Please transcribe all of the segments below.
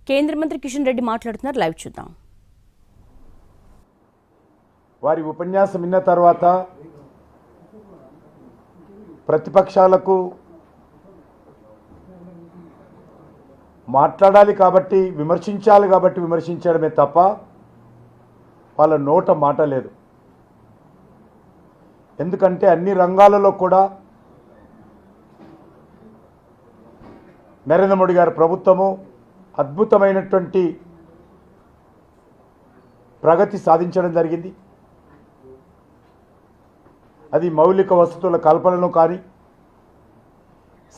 కేంద్ర మంత్రి కిషన్ రెడ్డి మాట్లాడుతున్నారు. లైవ్ చూద్దాం. వారి ఉపన్యాసం విన్న తర్వాత ప్రతిపక్షాలకు మాట్లాడాలి కాబట్టి విమర్శించాలి కాబట్టి విమర్శించడమే తప్ప వాళ్ళ నోట మాట లేదు. ఎందుకంటే అన్ని రంగాలలో కూడా నరేంద్ర మోడీ గారి ప్రభుత్వము అద్భుతమైనటువంటి ప్రగతి సాధించడం జరిగింది. అది మౌలిక వసతుల కల్పనలో కానీ,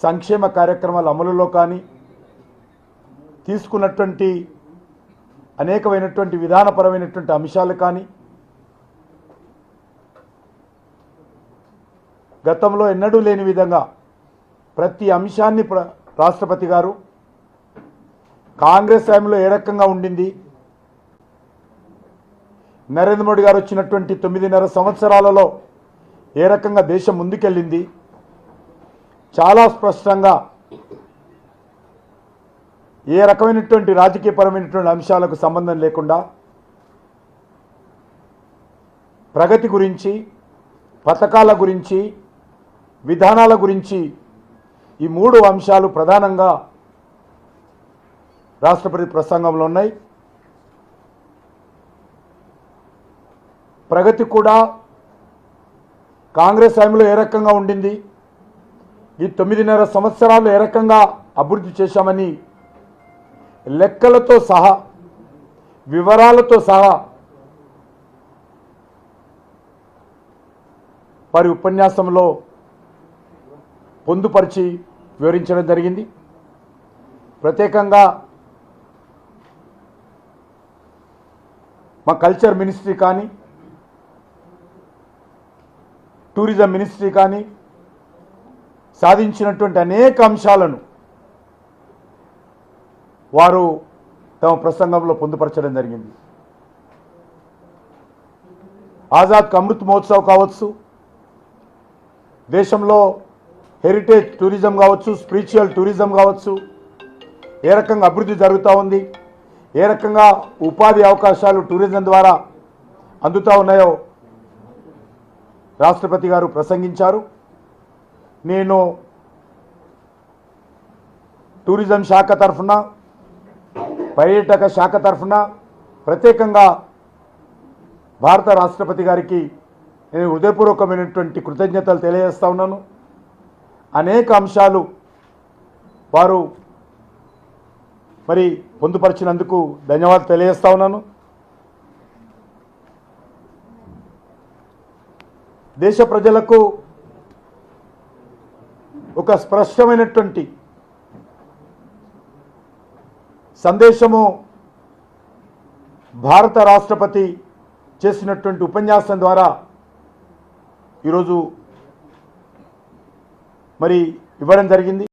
సంక్షేమ కార్యక్రమాల అమలులో కానీ, తీసుకున్నటువంటి అనేకమైనటువంటి విధానపరమైనటువంటి అంశాలు కానీ, గతంలో ఎన్నడూ లేని విధంగా ప్రతి అంశాన్ని రాష్ట్రపతి గారు కాంగ్రెస్ టైంలో ఏ రకంగా ఉండింది, నరేంద్ర మోడీ గారు వచ్చినటువంటి 9.5 సంవత్సరాలలో ఏ రకంగా దేశం ముందుకెళ్ళింది చాలా స్పష్టంగా ఏ రకమైనటువంటి రాజకీయపరమైనటువంటి అంశాలకు సంబంధం లేకుండా ప్రగతి గురించి, పథకాల గురించి, విధానాల గురించి ఈ 3 అంశాలు ప్రధానంగా రాష్ట్రపతి ప్రసంగంలో ఉన్నాయి. ప్రగతి కూడా కాంగ్రెస్ టైంలో ఏ రకంగా ఉండింది, ఈ 9.5 సంవత్సరాలు ఏ రకంగా అభివృద్ధి చేశామని లెక్కలతో సహా, వివరాలతో సహా వారి ఉపన్యాసంలో పొందుపరిచి వివరించడం జరిగింది. ప్రత్యేకంగా మా కల్చర్ మినిస్ట్రీ కానీ, టూరిజం మినిస్ట్రీ కానీ సాధించినటువంటి అనేక అంశాలను వారు తమ ప్రసంగంలో పొందుపరచడం జరిగింది. ఆజాద్ అమృత్ మహోత్సవ్ కావచ్చు, దేశంలో హెరిటేజ్ టూరిజం కావచ్చు, స్పిరిచువల్ టూరిజం కావచ్చు, ఏ రకంగా అభివృద్ధి జరుగుతూ ఉంది, ఏ రకంగా ఉపాధి అవకాశాలు టూరిజం ద్వారా అందుతూ ఉన్నాయో రాష్ట్రపతి గారు ప్రసంగించారు. నేను టూరిజం శాఖ తరఫున, పర్యాటక శాఖ తరఫున ప్రత్యేకంగా భారత రాష్ట్రపతి గారికి నేను హృదయపూర్వకమైనటువంటి కృతజ్ఞతలు తెలియజేస్తా ఉన్నాను. అనేక అంశాలు వారు మరి పొందుపరిచినందుకు ధన్యవాదాలు తెలియజేస్తా ఉన్నాను. దేశ ప్రజలకు ఒక స్పష్టమైనటువంటి సందేశము భారత రాష్ట్రపతి చేసినటువంటి ఉపన్యాసం ద్వారా ఈరోజు మరి ఇవ్వడం జరిగింది.